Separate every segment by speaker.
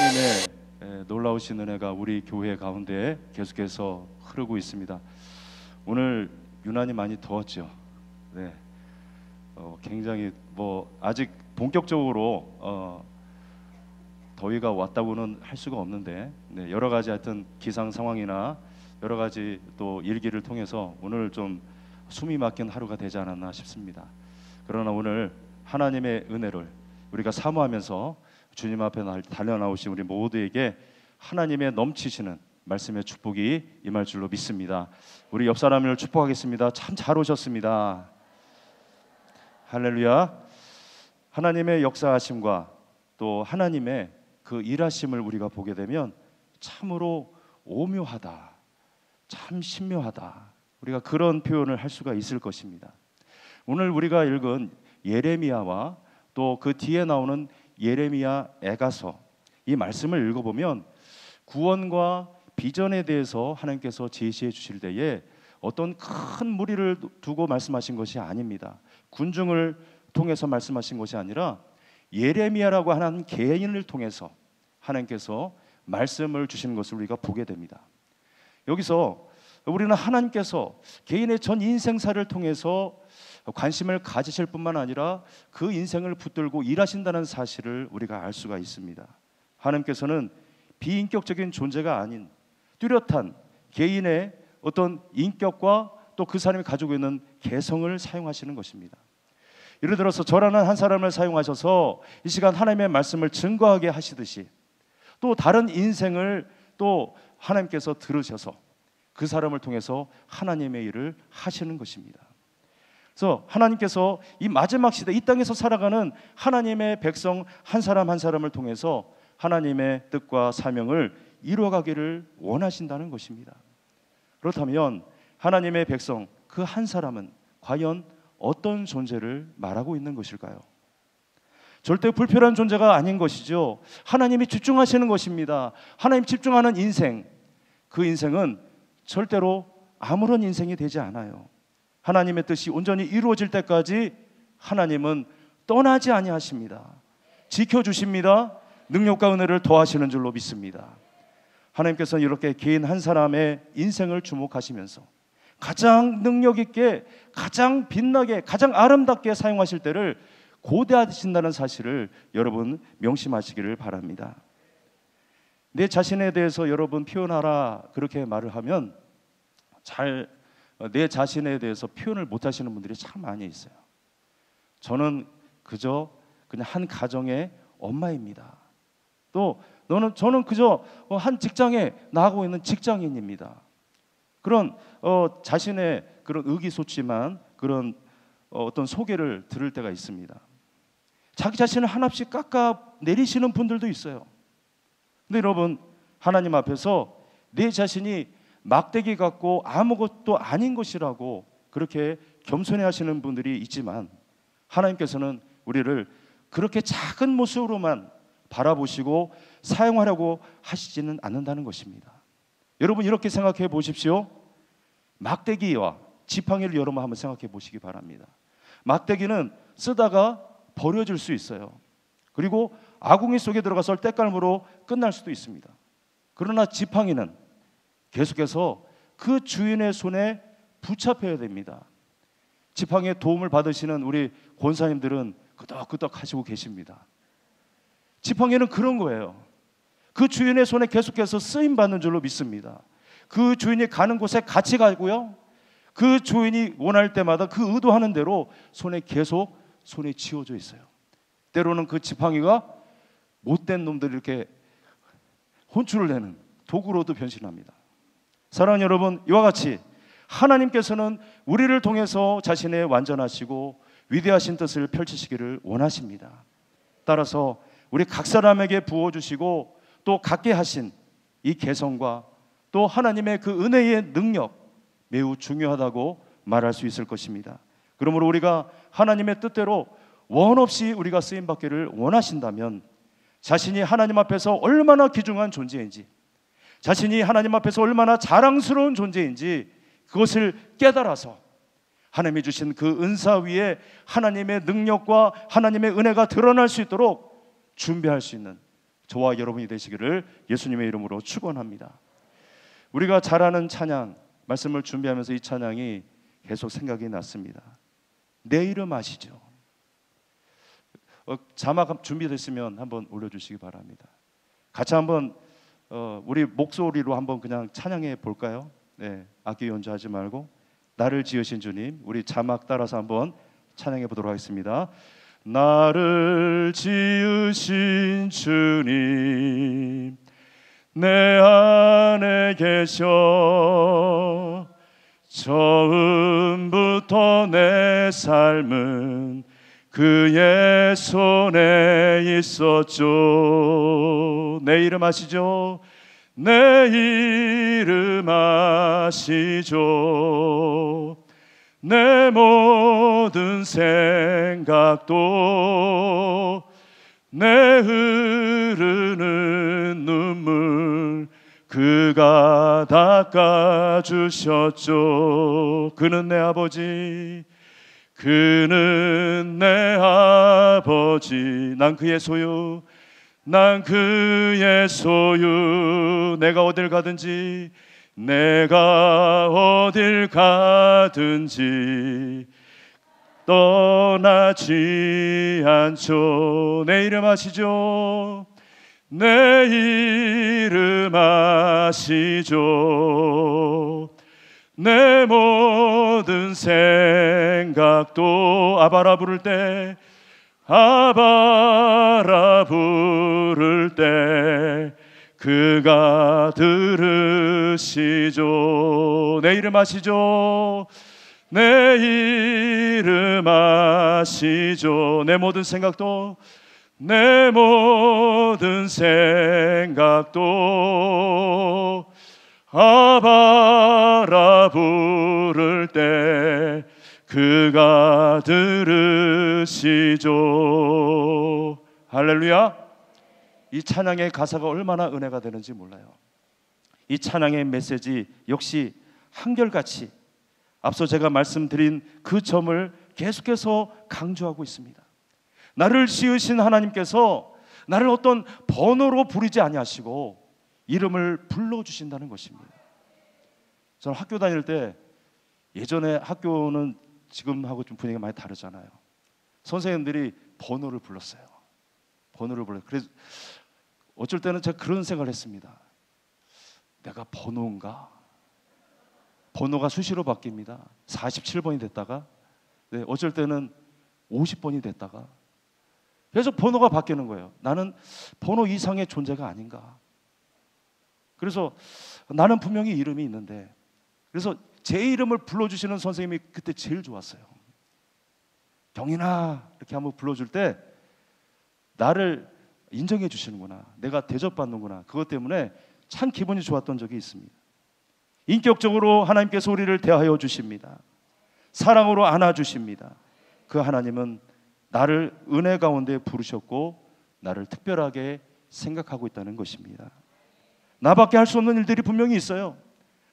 Speaker 1: 하나님의 놀라우신 은혜가 우리 교회 가운데 계속해서 흐르고 있습니다. 오늘 유난히 많이 더웠죠. 네, 굉장히 아직 본격적으로 더위가 왔다고는 할 수가 없는데, 네, 여러 가지 하여튼 기상 상황이나 여러 가지 또 일기를 통해서 오늘 좀 숨이 막힌 하루가 되지 않았나 싶습니다. 그러나 오늘 하나님의 은혜를 우리가 사모하면서 주님 앞에 달려 나오신 우리 모두에게 하나님의 넘치시는 말씀의 축복이 임할 줄로 믿습니다. 우리 옆 사람을 축복하겠습니다. 참 잘 오셨습니다. 할렐루야. 하나님의 역사하심과 또 하나님의 그 일하심을 우리가 보게 되면 참으로 오묘하다, 참 신묘하다, 우리가 그런 표현을 할 수가 있을 것입니다. 오늘 우리가 읽은 예레미야와 또 그 뒤에 나오는 예레미야 애가서, 이 말씀을 읽어보면 구원과 비전에 대해서 하나님께서 제시해 주실 때에 어떤 큰 무리를 두고 말씀하신 것이 아닙니다. 군중을 통해서 말씀하신 것이 아니라 예레미야라고 하는 개인을 통해서 하나님께서 말씀을 주시는 것을 우리가 보게 됩니다. 여기서 우리는 하나님께서 개인의 전 인생사를 통해서 관심을 가지실 뿐만 아니라 그 인생을 붙들고 일하신다는 사실을 우리가 알 수가 있습니다. 하나님께서는 비인격적인 존재가 아닌 뚜렷한 개인의 어떤 인격과 또 그 사람이 가지고 있는 개성을 사용하시는 것입니다. 예를 들어서 저라는 한 사람을 사용하셔서 이 시간 하나님의 말씀을 증거하게 하시듯이 또 다른 인생을 또 하나님께서 들으셔서 그 사람을 통해서 하나님의 일을 하시는 것입니다. 그래서 하나님께서 이 마지막 시대 이 땅에서 살아가는 하나님의 백성 한 사람 한 사람을 통해서 하나님의 뜻과 사명을 이루어가기를 원하신다는 것입니다. 그렇다면 하나님의 백성 그 한 사람은 과연 어떤 존재를 말하고 있는 것일까요? 절대 불필요한 존재가 아닌 것이죠. 하나님이 집중하시는 것입니다. 하나님 집중하는 인생, 그 인생은 절대로 아무런 인생이 되지 않아요. 하나님의 뜻이 온전히 이루어질 때까지 하나님은 떠나지 아니하십니다. 지켜주십니다. 능력과 은혜를 더하시는 줄로 믿습니다. 하나님께서는 이렇게 개인 한 사람의 인생을 주목하시면서 가장 능력 있게, 가장 빛나게, 가장 아름답게 사용하실 때를 고대하신다는 사실을 여러분 명심하시기를 바랍니다. 내 자신에 대해서 여러분 표현하라 그렇게 말을 하면 내 자신에 대해서 표현을 못 하시는 분들이 참 많이 있어요. 저는 그냥 한 가정의 엄마입니다. 또 저는 그저 한 직장에 나가고 있는 직장인입니다. 그런 자신의 그런 의기소침한 그런 어떤 소개를 들을 때가 있습니다. 자기 자신을 하나씩 깎아 내리시는 분들도 있어요. 근데 여러분, 하나님 앞에서 내 자신이 막대기 같고 아무것도 아닌 것이라고 그렇게 겸손해 하시는 분들이 있지만 하나님께서는 우리를 그렇게 작은 모습으로만 바라보시고 사용하려고 하시지는 않는다는 것입니다. 여러분 이렇게 생각해 보십시오. 막대기와 지팡이를 여러분 한번 생각해 보시기 바랍니다. 막대기는 쓰다가 버려질 수 있어요. 그리고 아궁이 속에 들어가서 때깔무로 끝날 수도 있습니다. 그러나 지팡이는 계속해서 그 주인의 손에 붙잡혀야 됩니다. 지팡이의 도움을 받으시는 우리 권사님들은 끄덕끄덕 하시고 계십니다. 지팡이는 그런 거예요. 그 주인의 손에 계속해서 쓰임받는 줄로 믿습니다. 그 주인이 가는 곳에 같이 가고요, 그 주인이 원할 때마다 그 의도하는 대로 손에 쥐어져 있어요. 때로는 그 지팡이가 못된 놈들이 이렇게 혼쭐을 내는 도구로도 변신합니다. 사랑하는 여러분, 이와 같이 하나님께서는 우리를 통해서 자신의 완전하시고 위대하신 뜻을 펼치시기를 원하십니다. 따라서 우리 각 사람에게 부어주시고 또 갖게 하신 이 개성과 또 하나님의 그 은혜의 능력, 매우 중요하다고 말할 수 있을 것입니다. 그러므로 우리가 하나님의 뜻대로 원 없이 우리가 쓰임받기를 원하신다면 자신이 하나님 앞에서 얼마나 귀중한 존재인지, 자신이 하나님 앞에서 얼마나 자랑스러운 존재인지 그것을 깨달아서 하나님이 주신 그 은사 위에 하나님의 능력과 하나님의 은혜가 드러날 수 있도록 준비할 수 있는 저와 여러분이 되시기를 예수님의 이름으로 축원합니다. 우리가 잘 아는 찬양, 말씀을 준비하면서 이 찬양이 계속 생각이 났습니다. 내 이름 아시죠? 자막 준비됐으면 한번 올려주시기 바랍니다. 같이 한번 우리 목소리로 한번 그냥 찬양해 볼까요? 네, 악기 연주하지 말고 나를 지으신 주님, 우리 자막 따라서 한번 찬양해 보도록 하겠습니다. 나를 지으신 주님, 내 안에 계셔. 처음부터 내 삶은 그의 손에 있었죠. 내 이름 아시죠? 내 이름 아시죠? 내 모든 생각도 내 흐르는 눈물 그가 닦아주셨죠. 그는 내 아버지, 그는 내 아버지. 난 그의 소유, 난 그의 소유. 내가 어딜 가든지, 내가 어딜 가든지 떠나지 않죠. 내 이름 아시죠? 내 이름 아시죠? 내 모든 생각도 아바라 부를 때, 아바라 부를 때 그가 들으시죠. 내 이름 아시죠? 내 이름 아시죠? 내 모든 생각도, 내 모든 생각도 아바라 부를 때 그가 들으시죠. 할렐루야. 이 찬양의 가사가 얼마나 은혜가 되는지 몰라요. 이 찬양의 메시지 역시 한결같이 앞서 제가 말씀드린 그 점을 계속해서 강조하고 있습니다. 나를 지으신 하나님께서 나를 어떤 번호로 부르지 아니하시고 이름을 불러주신다는 것입니다. 저는 학교 다닐 때, 예전에 학교는 지금하고 좀 분위기가 많이 다르잖아요. 선생님들이 번호를 불렀어요. 번호를 불러요. 그래서 어쩔 때는 제가 그런 생각을 했습니다. 내가 번호인가? 번호가 수시로 바뀝니다. 47번이 됐다가, 네, 어쩔 때는 50번이 됐다가, 계속 번호가 바뀌는 거예요. 나는 번호 이상의 존재가 아닌가. 그래서 나는 분명히 이름이 있는데, 그래서 제 이름을 불러주시는 선생님이 그때 제일 좋았어요. 경인아 이렇게 한번 불러줄 때 나를 인정해 주시는구나, 내가 대접받는구나, 그것 때문에 참 기분이 좋았던 적이 있습니다. 인격적으로 하나님께서 우리를 대하여 주십니다. 사랑으로 안아주십니다. 그 하나님은 나를 은혜 가운데 부르셨고 나를 특별하게 생각하고 있다는 것입니다. 나밖에 할 수 없는 일들이 분명히 있어요.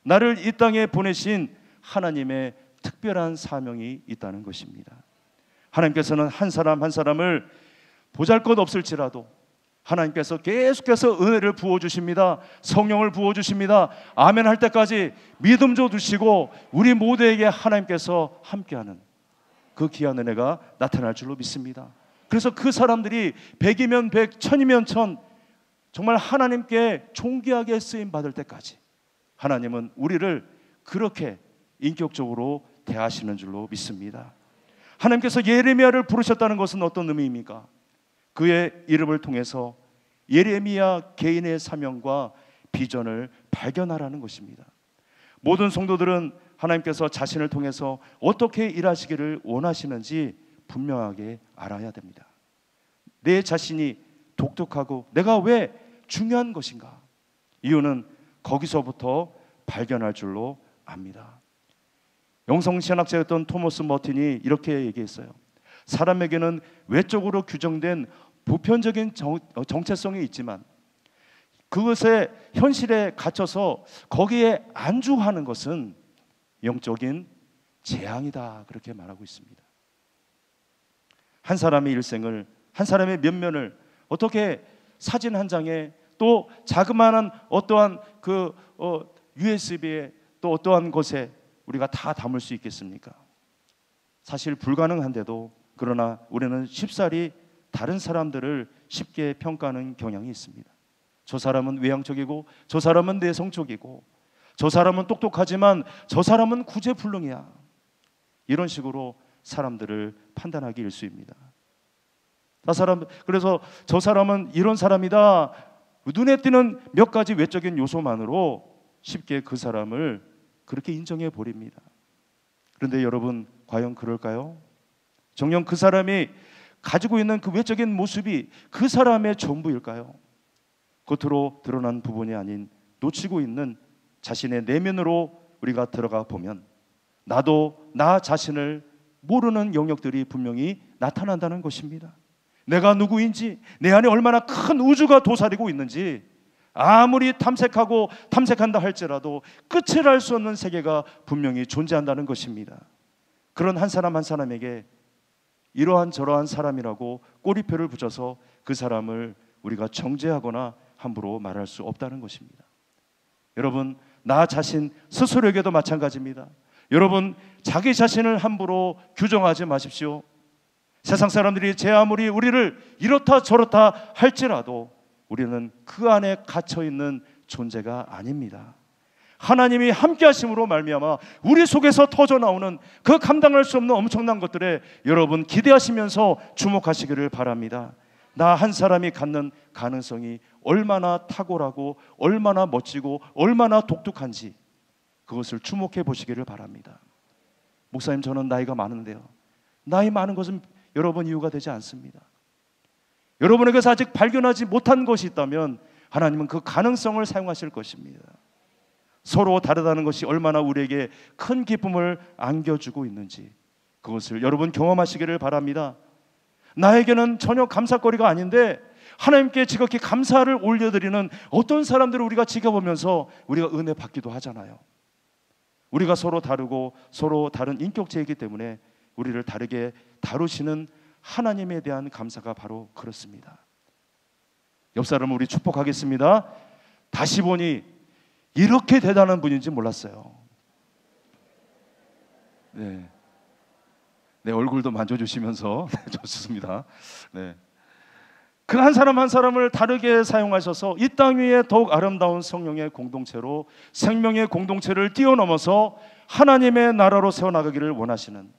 Speaker 1: 나를 이 땅에 보내신 하나님의 특별한 사명이 있다는 것입니다. 하나님께서는 한 사람 한 사람을 보잘것없을지라도 하나님께서 계속해서 은혜를 부어주십니다. 성령을 부어주십니다. 아멘 할 때까지 믿음 줘주시고 우리 모두에게 하나님께서 함께하는 그 귀한 은혜가 나타날 줄로 믿습니다. 그래서 그 사람들이 100이면 100, 1000이면 1000, 정말 하나님께 존귀하게 쓰임받을 때까지 하나님은 우리를 그렇게 인격적으로 대하시는 줄로 믿습니다. 하나님께서 예레미야를 부르셨다는 것은 어떤 의미입니까? 그의 이름을 통해서 예레미야 개인의 사명과 비전을 발견하라는 것입니다. 모든 성도들은 하나님께서 자신을 통해서 어떻게 일하시기를 원하시는지 분명하게 알아야 됩니다. 내 자신이 독특하고 내가 왜 중요한 것인가? 이유는 거기서부터 발견할 줄로 압니다. 영성신학자였던 토머스 머틴이 이렇게 얘기했어요. 사람에게는 외적으로 규정된 보편적인 정체성이 있지만 그것의 현실에 갇혀서 거기에 안주하는 것은 영적인 재앙이다, 그렇게 말하고 있습니다. 한 사람의 일생을, 한 사람의 면면을 어떻게 사진 한 장에 또 자그마한 어떠한 USB에 또 어떠한 것에 우리가 다 담을 수 있겠습니까? 사실 불가능한데도 그러나 우리는 쉽사리 다른 사람들을 쉽게 평가하는 경향이 있습니다. 저 사람은 외향적이고 저 사람은 내성적이고 저 사람은 똑똑하지만 저 사람은 구제불능이야. 이런 식으로 사람들을 판단하기 일쑤입니다. 그래서 저 사람은 이런 사람이다. 눈에 띄는 몇 가지 외적인 요소만으로 쉽게 그 사람을 그렇게 인정해 버립니다. 그런데 여러분, 과연 그럴까요? 정녕 그 사람이 가지고 있는 그 외적인 모습이 그 사람의 전부일까요? 겉으로 드러난 부분이 아닌 놓치고 있는 자신의 내면으로 우리가 들어가 보면 나도 나 자신을 모르는 영역들이 분명히 나타난다는 것입니다. 내가 누구인지, 내 안에 얼마나 큰 우주가 도사리고 있는지, 아무리 탐색한다 할지라도 끝을 알 수 없는 세계가 분명히 존재한다는 것입니다. 그런 한 사람 한 사람에게 이러한 저러한 사람이라고 꼬리표를 붙여서 그 사람을 우리가 정죄하거나 함부로 말할 수 없다는 것입니다. 여러분, 나 자신 스스로에게도 마찬가지입니다. 여러분, 자기 자신을 함부로 규정하지 마십시오. 세상 사람들이 제 아무리 우리를 이렇다 저렇다 할지라도 우리는 그 안에 갇혀있는 존재가 아닙니다. 하나님이 함께 하심으로 말미암아 우리 속에서 터져나오는 그 감당할 수 없는 엄청난 것들에 여러분 기대하시면서 주목하시기를 바랍니다. 나 한 사람이 갖는 가능성이 얼마나 탁월하고 얼마나 멋지고 얼마나 독특한지 그것을 주목해 보시기를 바랍니다. 목사님, 저는 나이가 많은데요. 나이 많은 것은 여러분 이유가 되지 않습니다. 여러분에게서 아직 발견하지 못한 것이 있다면 하나님은 그 가능성을 사용하실 것입니다. 서로 다르다는 것이 얼마나 우리에게 큰 기쁨을 안겨주고 있는지 그것을 여러분 경험하시기를 바랍니다. 나에게는 전혀 감사거리가 아닌데 하나님께 지극히 감사를 올려드리는 어떤 사람들을 우리가 지켜보면서 우리가 은혜 받기도 하잖아요. 우리가 서로 다르고 서로 다른 인격체이기 때문에 우리를 다르게 다루시는 하나님에 대한 감사가 바로 그렇습니다. 옆 사람을 우리 축복하겠습니다. 다시 보니 이렇게 대단한 분인지 몰랐어요. 네, 얼굴도 만져주시면서 좋습니다. 네. 그 한 사람 한 사람을 다르게 사용하셔서 이 땅 위에 더욱 아름다운 성령의 공동체로 생명의 공동체를 뛰어넘어서 하나님의 나라로 세워나가기를 원하시는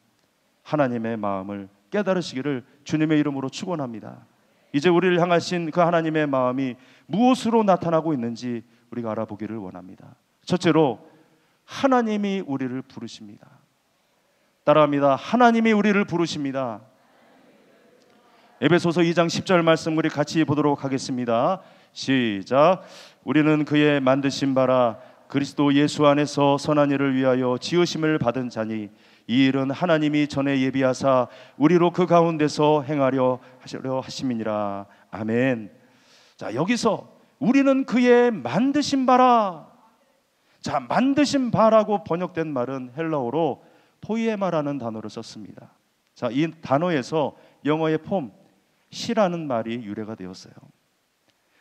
Speaker 1: 하나님의 마음을 깨달으시기를 주님의 이름으로 축원합니다. 이제 우리를 향하신 그 하나님의 마음이 무엇으로 나타나고 있는지 우리가 알아보기를 원합니다. 첫째로 하나님이 우리를 부르십니다. 따라합니다. 하나님이 우리를 부르십니다. 에베소서 2장 10절 말씀 우리 같이 보도록 하겠습니다. 시작. 우리는 그의 만드신 바라 그리스도 예수 안에서 선한 일을 위하여 지으심을 받은 자니 이 일은 하나님이 전에 예비하사 우리로 그 가운데서 행하려 하심이니라. 아멘. 자, 여기서 우리는 그의 만드신 바라. 자, 만드신 바라고 번역된 말은 헬라어로 포이에마라는 단어를 썼습니다. 자, 이 단어에서 영어의 폼, 시라는 말이 유래가 되었어요.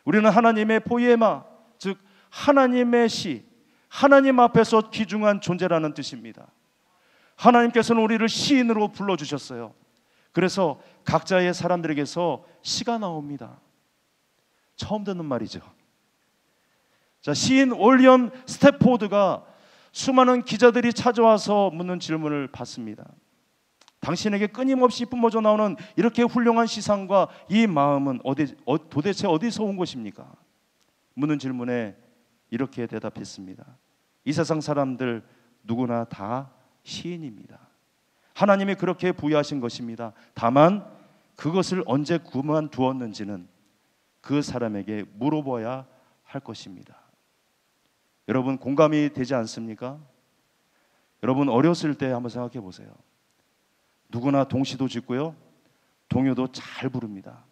Speaker 1: 우리는 하나님의 포이에마, 즉 하나님의 시, 하나님 앞에서 귀중한 존재라는 뜻입니다. 하나님께서는 우리를 시인으로 불러주셨어요. 그래서 각자의 사람들에게서 시가 나옵니다. 처음 듣는 말이죠. 자, 시인 올리엄 스태포드가 수많은 기자들이 찾아와서 묻는 질문을 받습니다. 당신에게 끊임없이 뿜어져 나오는 이렇게 훌륭한 시상과 이 마음은 도대체 어디서 온 것입니까? 묻는 질문에 이렇게 대답했습니다. 이 세상 사람들 누구나 다 시인입니다. 하나님이 그렇게 부여하신 것입니다. 다만 그것을 언제 그만두었는지는 그 사람에게 물어봐야 할 것입니다. 여러분, 공감이 되지 않습니까? 여러분, 어렸을 때 한번 생각해 보세요. 누구나 동시도 짓고요, 동요도 잘 부릅니다.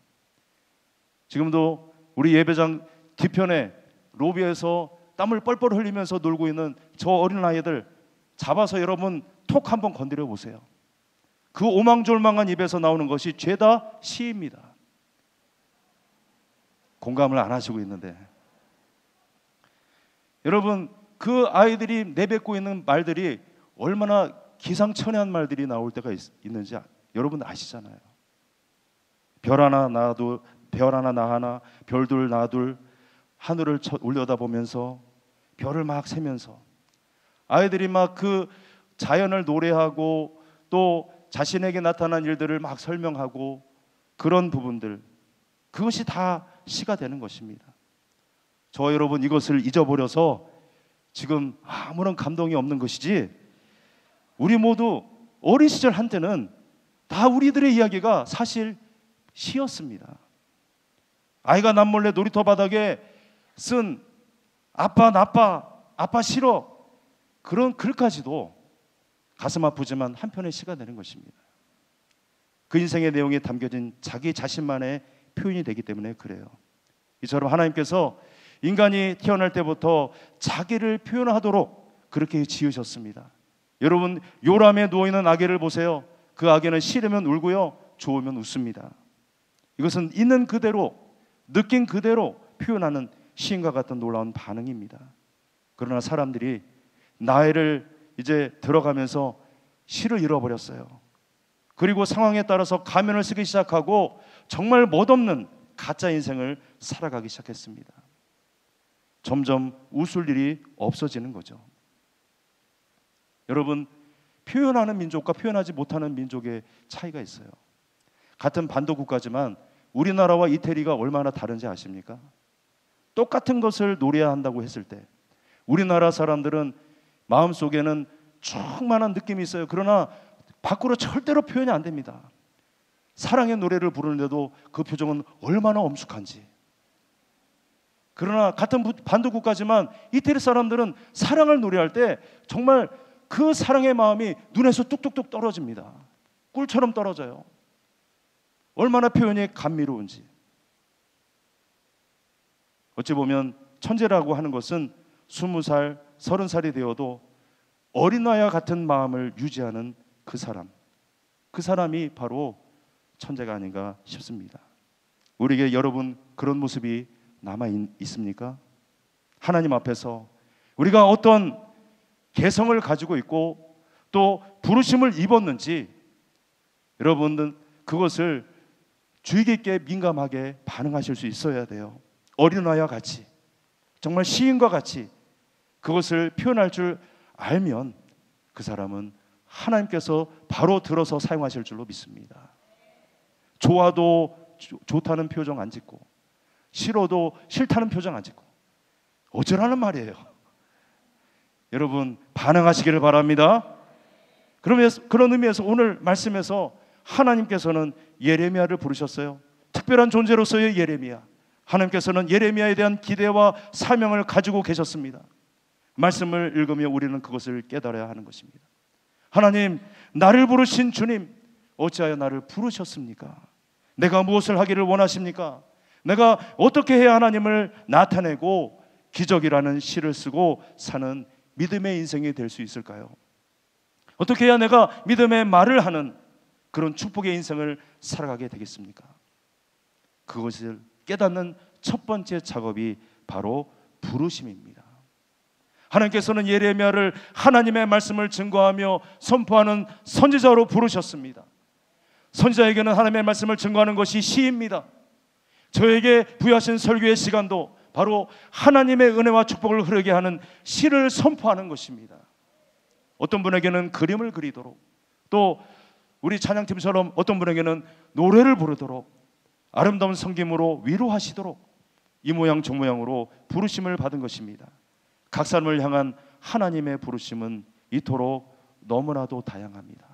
Speaker 1: 지금도 우리 예배장 뒤편에 로비에서 땀을 뻘뻘 흘리면서 놀고 있는 저 어린 아이들 잡아서 여러분 톡 한번 건드려 보세요. 그 오망졸망한 입에서 나오는 것이 죄다 시입니다. 공감을 안 하시고 있는데, 여러분 그 아이들이 내뱉고 있는 말들이 얼마나 기상천외한 말들이 나올 때가 있는지 여러분 아시잖아요. 별 하나 나 하나, 별둘 나 둘, 하늘을 올려다보면서 별을 막 세면서 아이들이 막 그 자연을 노래하고 또 자신에게 나타난 일들을 막 설명하고, 그런 부분들, 그것이 다 시가 되는 것입니다. 저와 여러분 이것을 잊어버려서 지금 아무런 감동이 없는 것이지, 우리 모두 어린 시절 한때는 다 우리들의 이야기가 사실 시였습니다. 아이가 남몰래 놀이터 바닥에 쓴 아빠 나빠, 아빠 싫어, 그런 글까지도 가슴 아프지만 한편의 시가 되는 것입니다. 그 인생의 내용이 담겨진 자기 자신만의 표현이 되기 때문에 그래요. 이처럼 하나님께서 인간이 태어날 때부터 자기를 표현하도록 그렇게 지으셨습니다. 여러분 요람에 누워있는 아기를 보세요. 그 아기는 싫으면 울고요, 좋으면 웃습니다. 이것은 있는 그대로, 느낀 그대로 표현하는 시인과 같은 놀라운 반응입니다. 그러나 사람들이 나이를 이제 들어가면서 시를 잃어버렸어요. 그리고 상황에 따라서 가면을 쓰기 시작하고 정말 멋없는 가짜 인생을 살아가기 시작했습니다. 점점 웃을 일이 없어지는 거죠. 여러분, 표현하는 민족과 표현하지 못하는 민족의 차이가 있어요. 같은 반도 국가지만 우리나라와 이태리가 얼마나 다른지 아십니까? 똑같은 것을 노래한다고 했을 때 우리나라 사람들은 마음속에는 충만한 느낌이 있어요. 그러나 밖으로 절대로 표현이 안 됩니다. 사랑의 노래를 부르는데도 그 표정은 얼마나 엄숙한지. 그러나 같은 반도 국가지만 이태리 사람들은 사랑을 노래할 때 정말 그 사랑의 마음이 눈에서 뚝뚝뚝 떨어집니다. 꿀처럼 떨어져요. 얼마나 표현이 감미로운지. 어찌 보면 천재라고 하는 것은 20살, 30살이 되어도 어린아이와 같은 마음을 유지하는 그 사람이 바로 천재가 아닌가 싶습니다. 우리에게 여러분 그런 모습이 남아 있습니까? 하나님 앞에서 우리가 어떤 개성을 가지고 있고 또 부르심을 입었는지 여러분은 그것을 주의 깊게 민감하게 반응하실 수 있어야 돼요. 어린아이와 같이, 정말 시인과 같이 그것을 표현할 줄 알면 그 사람은 하나님께서 바로 들어서 사용하실 줄로 믿습니다. 좋아도 좋다는 표정 안 짓고 싫어도 싫다는 표정 안 짓고 어쩌라는 말이에요. 여러분 반응하시기를 바랍니다. 그런 의미에서 오늘 말씀에서 하나님께서는 예레미야를 부르셨어요. 특별한 존재로서의 예레미야. 하나님께서는 예레미야에 대한 기대와 사명을 가지고 계셨습니다. 말씀을 읽으며 우리는 그것을 깨달아야 하는 것입니다. 하나님, 나를 부르신 주님, 어찌하여 나를 부르셨습니까? 내가 무엇을 하기를 원하십니까? 내가 어떻게 해야 하나님을 나타내고 기적이라는 시를 쓰고 사는 믿음의 인생이 될 수 있을까요? 어떻게 해야 내가 믿음의 말을 하는 그런 축복의 인생을 살아가게 되겠습니까? 그것을 깨닫는 첫 번째 작업이 바로 부르심입니다. 하나님께서는 예레미야를 하나님의 말씀을 증거하며 선포하는 선지자로 부르셨습니다. 선지자에게는 하나님의 말씀을 증거하는 것이 시입니다. 저에게 부여하신 설교의 시간도 바로 하나님의 은혜와 축복을 흐르게 하는 시를 선포하는 것입니다. 어떤 분에게는 그림을 그리도록, 또 우리 찬양팀처럼 어떤 분에게는 노래를 부르도록, 아름다운 성김으로 위로하시도록 이 모양 저 모양으로 부르심을 받은 것입니다. 각 사람을 향한 하나님의 부르심은 이토록 너무나도 다양합니다.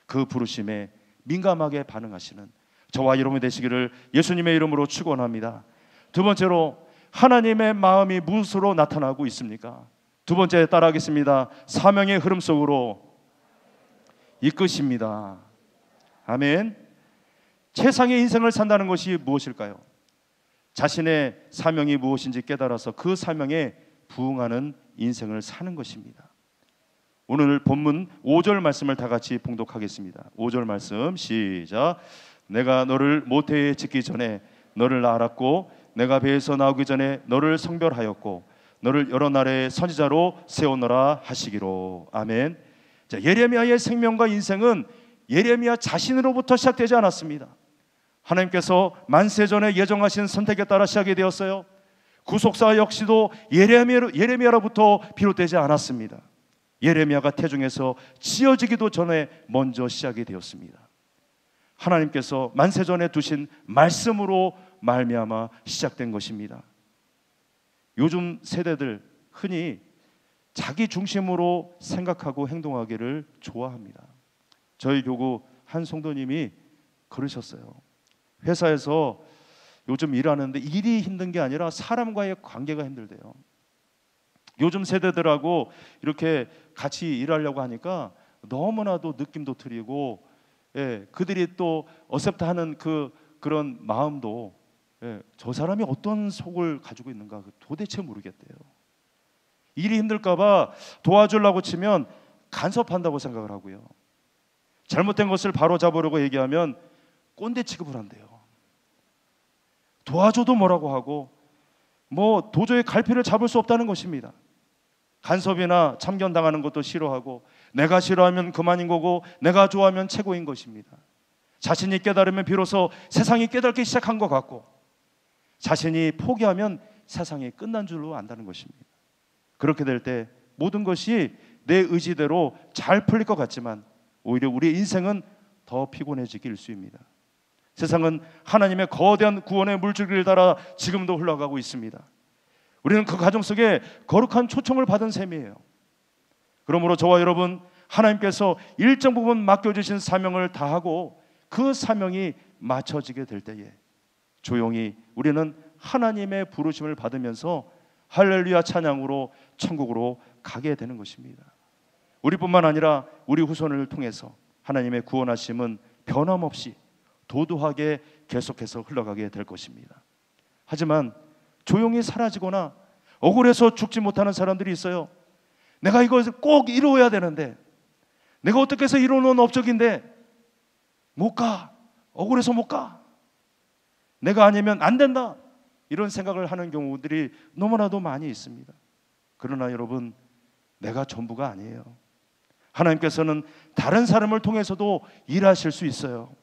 Speaker 1: 그 부르심에 민감하게 반응하시는 저와 여러분이 되시기를 예수님의 이름으로 축원합니다. 두 번째로, 하나님의 마음이 무엇으로 나타나고 있습니까? 두 번째 따라하겠습니다. 사명의 흐름 속으로 이끄십니다. 아멘. 최상의 인생을 산다는 것이 무엇일까요? 자신의 사명이 무엇인지 깨달아서 그 사명에 부응하는 인생을 사는 것입니다. 오늘 본문 5절 말씀을 다 같이 봉독하겠습니다. 5절 말씀 시작. 내가 너를 모태에 짓기 전에 너를 알았고 내가 배에서 나오기 전에 너를 성별하였고 너를 여러 나라의 선지자로 세우노라 하시기로. 아멘. 자, 예레미야의 생명과 인생은 예레미야 자신으로부터 시작되지 않았습니다. 하나님께서 만세전에 예정하신 선택에 따라 시작이 되었어요. 구속사 역시도 예레미야로부터 비롯되지 않았습니다. 예레미야가 태중에서 지어지기도 전에 먼저 시작이 되었습니다. 하나님께서 만세전에 두신 말씀으로 말미암아 시작된 것입니다. 요즘 세대들 흔히 자기 중심으로 생각하고 행동하기를 좋아합니다. 저희 교구 한 성도님이 그러셨어요. 회사에서 요즘 일하는데 일이 힘든 게 아니라 사람과의 관계가 힘들대요. 요즘 세대들하고 이렇게 같이 일하려고 하니까 너무나도 느낌도 틀리고, 그들이 또 어셉트 하는 그런 마음도, 저 사람이 어떤 속을 가지고 있는가 도대체 모르겠대요. 일이 힘들까봐 도와주려고 치면 간섭한다고 생각을 하고요. 잘못된 것을 바로잡으려고 얘기하면 꼰대 취급을 한대요. 도와줘도 뭐라고 하고 뭐 도저히 갈피를 잡을 수 없다는 것입니다. 간섭이나 참견당하는 것도 싫어하고 내가 싫어하면 그만인 거고 내가 좋아하면 최고인 것입니다. 자신이 깨달으면 비로소 세상이 깨닫기 시작한 것 같고 자신이 포기하면 세상이 끝난 줄로 안다는 것입니다. 그렇게 될 때 모든 것이 내 의지대로 잘 풀릴 것 같지만 오히려 우리의 인생은 더 피곤해지기 일쑤입니다. 세상은 하나님의 거대한 구원의 물줄기를 따라 지금도 흘러가고 있습니다. 우리는 그 과정 속에 거룩한 초청을 받은 셈이에요. 그러므로 저와 여러분, 하나님께서 일정 부분 맡겨주신 사명을 다하고 그 사명이 맞춰지게 될 때에 조용히 우리는 하나님의 부르심을 받으면서 할렐루야 찬양으로 천국으로 가게 되는 것입니다. 우리뿐만 아니라 우리 후손을 통해서 하나님의 구원하심은 변함없이 도도하게 계속해서 흘러가게 될 것입니다. 하지만 조용히 사라지거나 억울해서 죽지 못하는 사람들이 있어요. 내가 이것을 꼭 이루어야 되는데, 내가 어떻게 해서 이루어놓은 업적인데 못 가, 억울해서 못 가, 내가 아니면 안 된다, 이런 생각을 하는 경우들이 너무나도 많이 있습니다. 그러나 여러분, 내가 전부가 아니에요. 하나님께서는 다른 사람을 통해서도 일하실 수 있어요.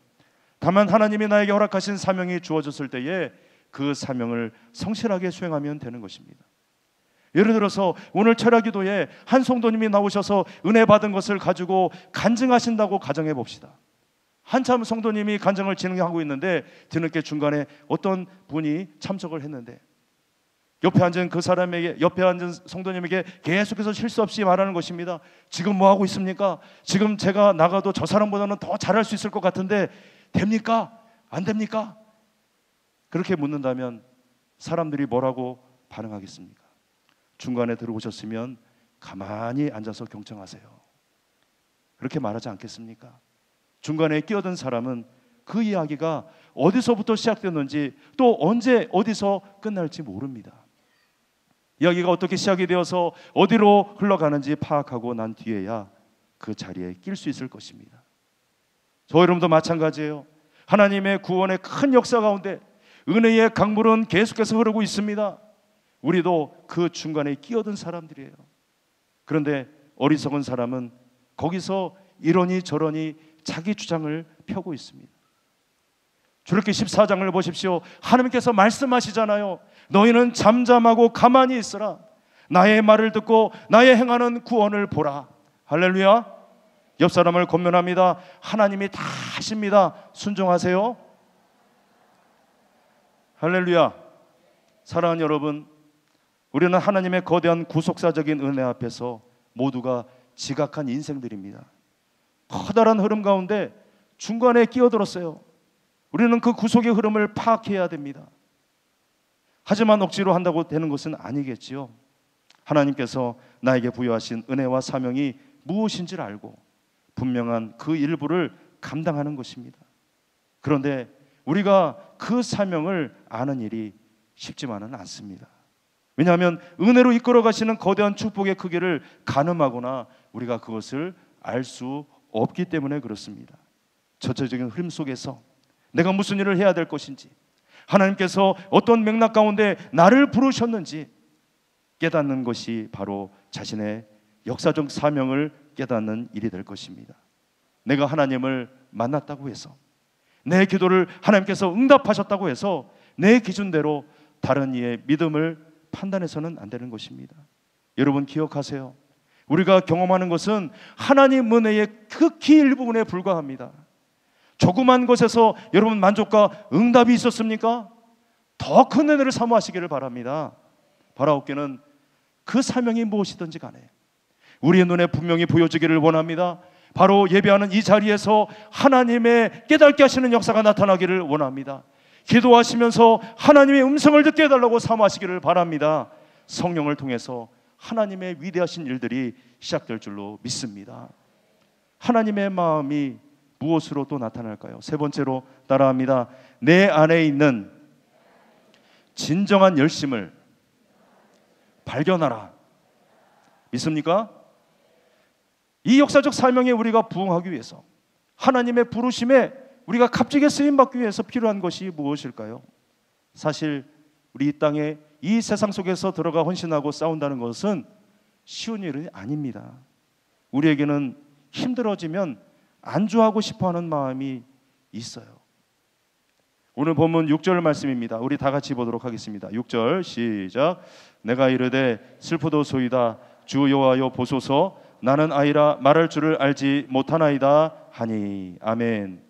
Speaker 1: 다만 하나님이 나에게 허락하신 사명이 주어졌을 때에 그 사명을 성실하게 수행하면 되는 것입니다. 예를 들어서 오늘 철야기도에 한 성도님이 나오셔서 은혜 받은 것을 가지고 간증하신다고 가정해 봅시다. 한참 성도님이 간증을 진행하고 있는데 뒤늦게 중간에 어떤 분이 참석을 했는데 옆에 앉은 그 사람에게, 옆에 앉은 성도님에게 계속해서 실수 없이 말하는 것입니다. 지금 뭐 하고 있습니까? 지금 제가 나가도 저 사람보다는 더 잘할 수 있을 것 같은데 됩니까? 안 됩니까? 그렇게 묻는다면 사람들이 뭐라고 반응하겠습니까? 중간에 들어오셨으면 가만히 앉아서 경청하세요. 그렇게 말하지 않겠습니까? 중간에 끼어든 사람은 그 이야기가 어디서부터 시작됐는지 또 언제 어디서 끝날지 모릅니다. 이야기가 어떻게 시작이 되어서 어디로 흘러가는지 파악하고 난 뒤에야 그 자리에 낄 수 있을 것입니다. 저 여러분도 마찬가지예요. 하나님의 구원의 큰 역사 가운데 은혜의 강물은 계속해서 흐르고 있습니다. 우리도 그 중간에 끼어든 사람들이에요. 그런데 어리석은 사람은 거기서 이러니 저러니 자기 주장을 펴고 있습니다. 출애굽기 14장을 보십시오. 하나님께서 말씀하시잖아요. 너희는 잠잠하고 가만히 있어라. 나의 말을 듣고 나의 행하는 구원을 보라. 할렐루야. 옆 사람을 권면합니다. 하나님이 다 하십니다. 순종하세요. 할렐루야. 사랑하는 여러분, 우리는 하나님의 거대한 구속사적인 은혜 앞에서 모두가 지각한 인생들입니다. 커다란 흐름 가운데 중간에 끼어들었어요. 우리는 그 구속의 흐름을 파악해야 됩니다. 하지만 억지로 한다고 되는 것은 아니겠지요. 하나님께서 나에게 부여하신 은혜와 사명이 무엇인지를 알고 분명한 그 일부를 감당하는 것입니다. 그런데 우리가 그 사명을 아는 일이 쉽지만은 않습니다. 왜냐하면 은혜로 이끌어 가시는 거대한 축복의 크기를 가늠하거나 우리가 그것을 알 수 없기 때문에 그렇습니다. 전체적인 흐름 속에서 내가 무슨 일을 해야 될 것인지, 하나님께서 어떤 맥락 가운데 나를 부르셨는지 깨닫는 것이 바로 자신의 역사적 사명을 깨닫는 일이 될 것입니다. 내가 하나님을 만났다고 해서, 내 기도를 하나님께서 응답하셨다고 해서 내 기준대로 다른 이의 믿음을 판단해서는 안 되는 것입니다. 여러분 기억하세요. 우리가 경험하는 것은 하나님 은혜의 극히 일부분에 불과합니다. 조그만 것에서 여러분 만족과 응답이 있었습니까? 더 큰 은혜를 사모하시기를 바랍니다. 바라옵기는 그 사명이 무엇이든지 간에 우리의 눈에 분명히 보여지기를 원합니다. 바로 예배하는 이 자리에서 하나님의 깨닫게 하시는 역사가 나타나기를 원합니다. 기도하시면서 하나님의 음성을 듣게 해달라고 사모하시기를 바랍니다. 성령을 통해서 하나님의 위대하신 일들이 시작될 줄로 믿습니다. 하나님의 마음이 무엇으로 또 나타날까요? 세 번째로 따라합니다. 내 안에 있는 진정한 열심을 발견하라. 믿습니까? 이 역사적 사명에 우리가 부응하기 위해서, 하나님의 부르심에 우리가 값지게 쓰임받기 위해서 필요한 것이 무엇일까요? 사실 우리 이 땅에 이 세상 속에서 들어가 헌신하고 싸운다는 것은 쉬운 일이 아닙니다. 우리에게는 힘들어지면 안주하고 싶어하는 마음이 있어요. 오늘 본문 6절 말씀입니다. 우리 다 같이 보도록 하겠습니다. 6절 시작. 내가 이르되 슬프도소이다 주 여호와여 보소서 나는 아이라 말할 줄을 알지 못하나이다 하니. 아멘.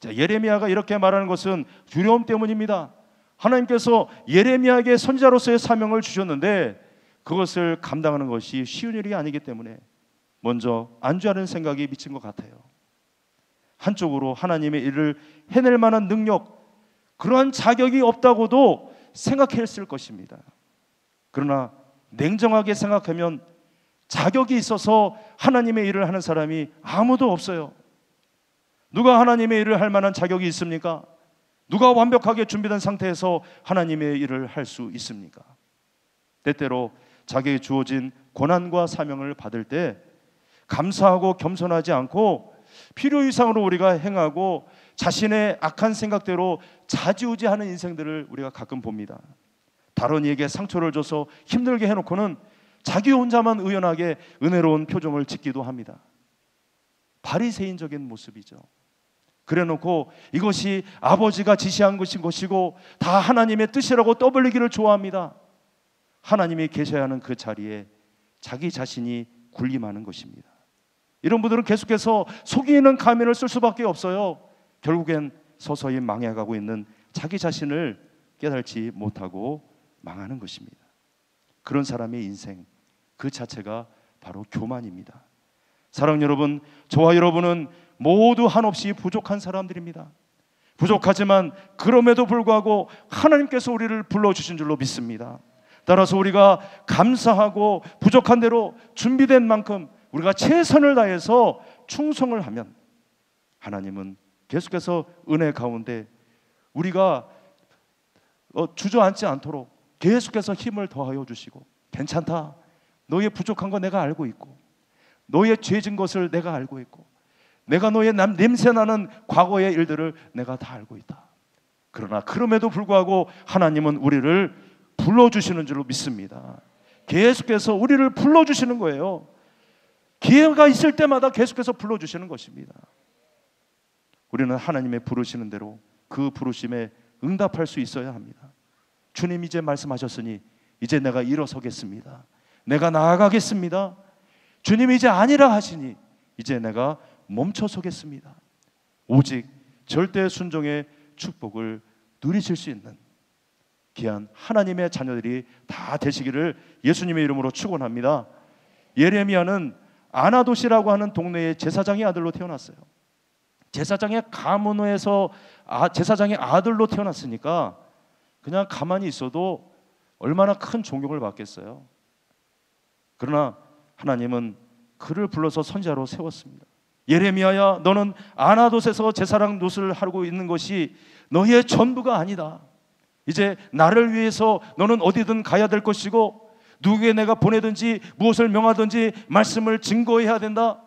Speaker 1: 자, 예레미야가 이렇게 말하는 것은 두려움 때문입니다. 하나님께서 예레미야에게 선지자로서의 사명을 주셨는데 그것을 감당하는 것이 쉬운 일이 아니기 때문에 먼저 안주하는 생각이 미친 것 같아요. 한쪽으로 하나님의 일을 해낼 만한 능력, 그러한 자격이 없다고도 생각했을 것입니다. 그러나 냉정하게 생각하면 자격이 있어서 하나님의 일을 하는 사람이 아무도 없어요. 누가 하나님의 일을 할 만한 자격이 있습니까? 누가 완벽하게 준비된 상태에서 하나님의 일을 할 수 있습니까? 때때로 자기에게 주어진 고난과 사명을 받을 때 감사하고 겸손하지 않고 필요 이상으로 우리가 행하고 자신의 악한 생각대로 좌지우지하는 인생들을 우리가 가끔 봅니다. 다른 이에게 상처를 줘서 힘들게 해놓고는 자기 혼자만 의연하게 은혜로운 표정을 짓기도 합니다. 바리새인적인 모습이죠. 그래놓고 이것이 아버지가 지시한 것이고 다 하나님의 뜻이라고 떠벌리기를 좋아합니다. 하나님이 계셔야 하는 그 자리에 자기 자신이 군림하는 것입니다. 이런 분들은 계속해서 속이는 가면을 쓸 수밖에 없어요. 결국엔 서서히 망해가고 있는 자기 자신을 깨달지 못하고 망하는 것입니다. 그런 사람의 인생 그 자체가 바로 교만입니다. 사랑하는 여러분, 저와 여러분은 모두 한없이 부족한 사람들입니다. 부족하지만 그럼에도 불구하고 하나님께서 우리를 불러주신 줄로 믿습니다. 따라서 우리가 감사하고 부족한 대로 준비된 만큼 우리가 최선을 다해서 충성을 하면 하나님은 계속해서 은혜 가운데 우리가 주저앉지 않도록 계속해서 힘을 더하여 주시고, 괜찮다, 너의 부족한 거 내가 알고 있고, 너의 죄진 것을 내가 알고 있고, 내가 너의 냄새나는 과거의 일들을 내가 다 알고 있다. 그러나 그럼에도 불구하고 하나님은 우리를 불러주시는 줄로 믿습니다. 계속해서 우리를 불러주시는 거예요. 기회가 있을 때마다 계속해서 불러주시는 것입니다. 우리는 하나님의 부르시는 대로 그 부르심에 응답할 수 있어야 합니다. 주님 이제 말씀하셨으니 이제 내가 일어서겠습니다. 내가 나아가겠습니다. 주님이 이제 아니라 하시니 이제 내가 멈춰서겠습니다. 오직 절대 순종의 축복을 누리실 수 있는 귀한 하나님의 자녀들이 다 되시기를 예수님의 이름으로 축원합니다. 예레미야는 아나돗이라고 하는 동네의 제사장의 아들로 태어났어요. 제사장의 가문에서 제사장의 아들로 태어났으니까 그냥 가만히 있어도 얼마나 큰 존경을 받겠어요. 그러나 하나님은 그를 불러서 선지자로 세웠습니다. 예레미야야, 너는 아나돗에서 제사장 노릇을 하고 있는 것이 너의 전부가 아니다. 이제 나를 위해서 너는 어디든 가야 될 것이고, 누구에게 내가 보내든지 무엇을 명하든지 말씀을 증거해야 된다.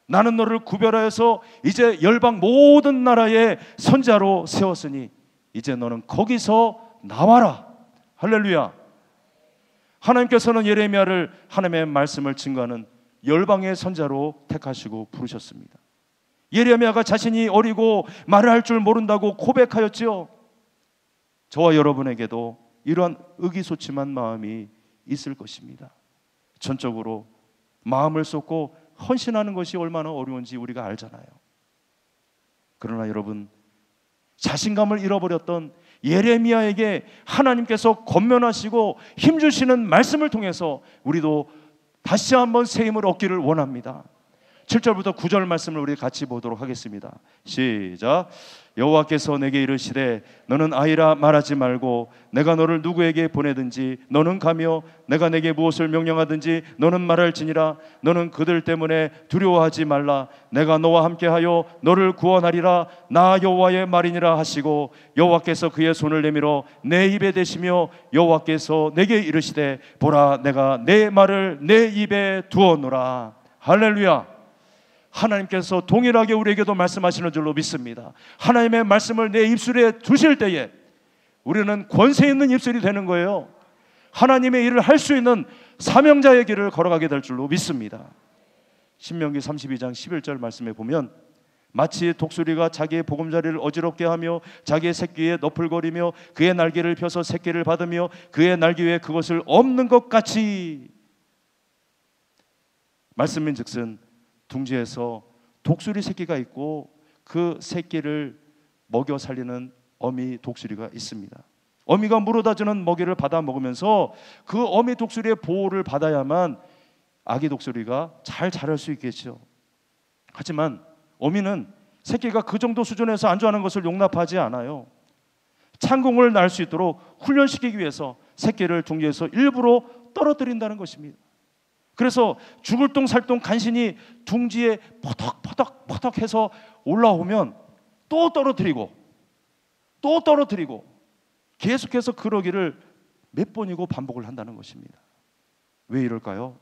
Speaker 1: 나는 너를 구별하여서 이제 열방 모든 나라의 선지자로 세웠으니 이제 너는 거기서 나와라. 할렐루야. 하나님께서는 예레미야를 하나님의 말씀을 증거하는 열방의 선자로 택하시고 부르셨습니다. 예레미야가 자신이 어리고 말을 할 줄 모른다고 고백하였지요. 저와 여러분에게도 이러한 의기소침한 마음이 있을 것입니다. 전적으로 마음을 쏟고 헌신하는 것이 얼마나 어려운지 우리가 알잖아요. 그러나 여러분, 자신감을 잃어버렸던 예레미야에게 하나님께서 권면하시고 힘주시는 말씀을 통해서 우리도 다시 한번 새 힘을 얻기를 원합니다. 7절부터 9절 말씀을 우리 같이 보도록 하겠습니다. 시작. 여호와께서 내게 이르시되 너는 아이라 말하지 말고 내가 너를 누구에게 보내든지 너는 가며 내가 내게 무엇을 명령하든지 너는 말할지니라. 너는 그들 때문에 두려워하지 말라. 내가 너와 함께하여 너를 구원하리라. 나 여호와의 말이니라 하시고 여호와께서 그의 손을 내밀어 내 입에 대시며 여호와께서 내게 이르시되 보라 내가 내 말을 내 입에 두었노라. 할렐루야. 하나님께서 동일하게 우리에게도 말씀하시는 줄로 믿습니다. 하나님의 말씀을 내 입술에 두실 때에 우리는 권세 있는 입술이 되는 거예요. 하나님의 일을 할 수 있는 사명자의 길을 걸어가게 될 줄로 믿습니다. 신명기 32장 11절 말씀에 보면 마치 독수리가 자기의 보금자리를 어지럽게 하며 자기의 새끼에 너풀거리며 그의 날개를 펴서 새끼를 받으며 그의 날개 위에 그것을 엎는 것 같이 말씀인즉슨 둥지에서 독수리 새끼가 있고 그 새끼를 먹여 살리는 어미 독수리가 있습니다. 어미가 물어다 주는 먹이를 받아 먹으면서 그 어미 독수리의 보호를 받아야만 아기 독수리가 잘 자랄 수 있겠죠. 하지만 어미는 새끼가 그 정도 수준에서 안주하는 것을 용납하지 않아요. 창공을 날 수 있도록 훈련시키기 위해서 새끼를 둥지에서 일부러 떨어뜨린다는 것입니다. 그래서 죽을 똥 살똥 간신히 둥지에 퍼덕퍼덕 해서 올라오면 또 떨어뜨리고 계속해서 그러기를 몇 번이고 반복을 한다는 것입니다. 왜 이럴까요?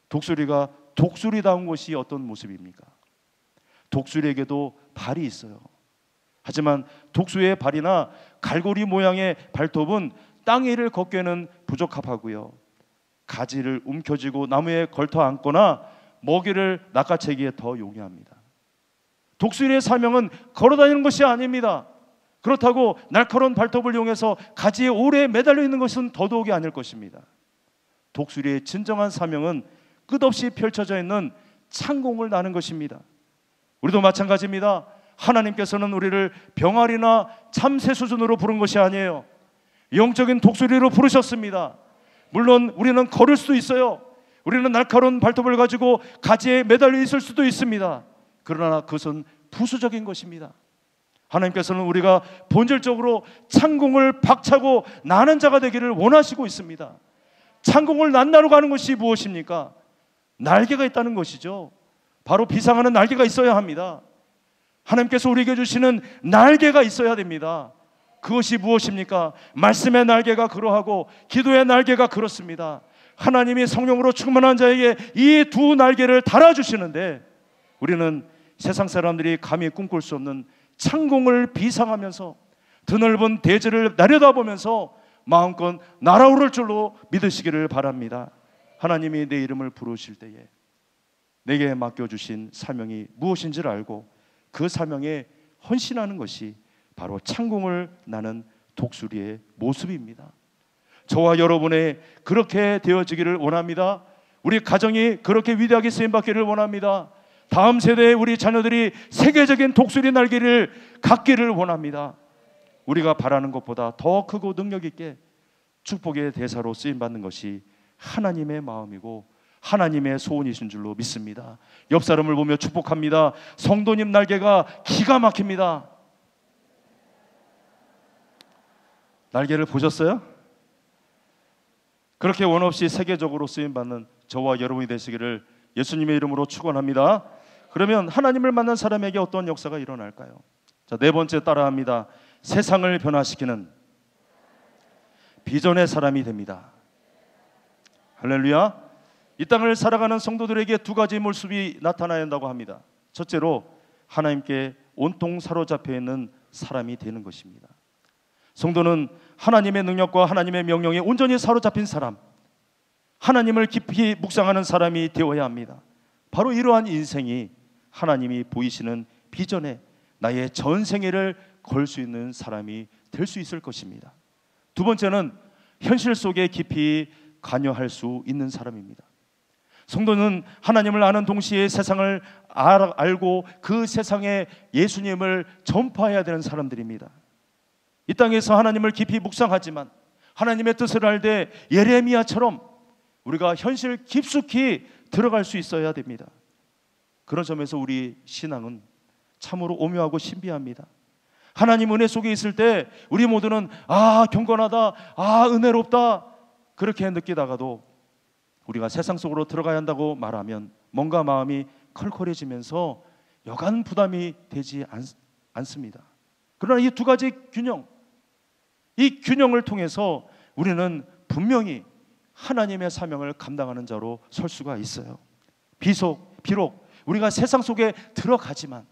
Speaker 1: 독수리가 독수리다운 것이 어떤 모습입니까? 독수리에게도 발이 있어요. 하지만 독수리의 발이나 갈고리 모양의 발톱은 땅 위를 걷기에는 부적합하고요. 가지를 움켜쥐고 나무에 걸터 앉거나 먹이를 낚아채기에 더 용이합니다. 독수리의 사명은 걸어다니는 것이 아닙니다. 그렇다고 날카로운 발톱을 이용해서 가지에 오래 매달려 있는 것은 더더욱이 아닐 것입니다. 독수리의 진정한 사명은 끝없이 펼쳐져 있는 창공을 나는 것입니다. 우리도 마찬가지입니다. 하나님께서는 우리를 병아리나 참새 수준으로 부른 것이 아니에요. 영적인 독수리로 부르셨습니다. 물론 우리는 걸을 수도 있어요. 우리는 날카로운 발톱을 가지고 가지에 매달려 있을 수도 있습니다. 그러나 그것은 부수적인 것입니다. 하나님께서는 우리가 본질적으로 창공을 박차고 나는 자가 되기를 원하시고 있습니다. 창공을 난나로 가는 것이 무엇입니까? 날개가 있다는 것이죠. 바로 비상하는 날개가 있어야 합니다. 하나님께서 우리에게 주시는 날개가 있어야 됩니다. 그것이 무엇입니까? 말씀의 날개가 그러하고 기도의 날개가 그렇습니다. 하나님이 성령으로 충만한 자에게 이 두 날개를 달아주시는데 우리는 세상 사람들이 감히 꿈꿀 수 없는 창공을 비상하면서 드넓은 대지를 내려다보면서 마음껏 날아오를 줄로 믿으시기를 바랍니다. 하나님이 내 이름을 부르실 때에 내게 맡겨주신 사명이 무엇인지를 알고 그 사명에 헌신하는 것이 바로 창공을 나는 독수리의 모습입니다. 저와 여러분의 그렇게 되어지기를 원합니다. 우리 가정이 그렇게 위대하게 쓰임받기를 원합니다. 다음 세대의 우리 자녀들이 세계적인 독수리 날개를 갖기를 원합니다. 우리가 바라는 것보다 더 크고 능력 있게 축복의 대사로 쓰임받는 것이 하나님의 마음이고 하나님의 소원이신 줄로 믿습니다. 옆 사람을 보며 축복합니다. 성도님 날개가 기가 막힙니다. 날개를 보셨어요? 그렇게 원 없이 세계적으로 쓰임받는 저와 여러분이 되시기를 예수님의 이름으로 축원합니다. 그러면 하나님을 만난 사람에게 어떤 역사가 일어날까요? 자, 네 번째 따라합니다. 세상을 변화시키는 비전의 사람이 됩니다. 할렐루야. 이 땅을 살아가는 성도들에게 두 가지 모습이 나타나야 한다고 합니다. 첫째로 하나님께 온통 사로잡혀 있는 사람이 되는 것입니다. 성도는 하나님의 능력과 하나님의 명령에 온전히 사로잡힌 사람, 하나님을 깊이 묵상하는 사람이 되어야 합니다. 바로 이러한 인생이 하나님이 보이시는 비전에 나의 전생애를 걸 수 있는 사람이 될 수 있을 것입니다. 두 번째는 현실 속에 깊이 관여할 수 있는 사람입니다. 성도는 하나님을 아는 동시에 세상을 알고 그 세상에 예수님을 전파해야 되는 사람들입니다. 이 땅에서 하나님을 깊이 묵상하지만 하나님의 뜻을 알 때 예레미야처럼 우리가 현실 깊숙이 들어갈 수 있어야 됩니다. 그런 점에서 우리 신앙은 참으로 오묘하고 신비합니다. 하나님 은혜 속에 있을 때 우리 모두는 경건하다, 은혜롭다 그렇게 느끼다가도 우리가 세상 속으로 들어가야 한다고 말하면 뭔가 마음이 컬컬해지면서 여간 부담이 되지 않습니다. 그러나 이 두 가지 균형, 이 균형을 통해서 우리는 분명히 하나님의 사명을 감당하는 자로 설 수가 있어요. 비록 우리가 세상 속에 들어가지만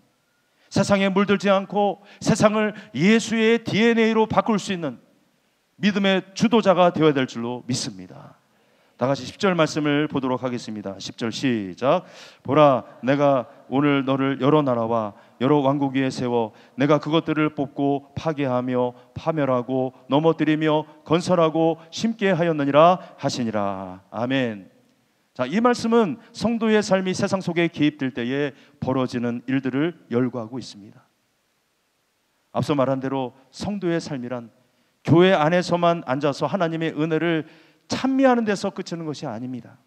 Speaker 1: 세상에 물들지 않고 세상을 예수의 DNA로 바꿀 수 있는 믿음의 주도자가 되어야 될 줄로 믿습니다. 다 같이 10절 말씀을 보도록 하겠습니다. 10절 시작. 보라, 내가 오늘 너를 여러 나라와 여러 왕국 위에 세워 내가 그것들을 뽑고 파괴하며 파멸하고 넘어뜨리며 건설하고 심게 하였느니라 하시니라. 아멘. 자, 이 말씀은 성도의 삶이 세상 속에 개입될 때에 벌어지는 일들을 열거하고 있습니다. 앞서 말한 대로 성도의 삶이란 교회 안에서만 앉아서 하나님의 은혜를 찬미하는 데서 그치는 것이 아닙니다.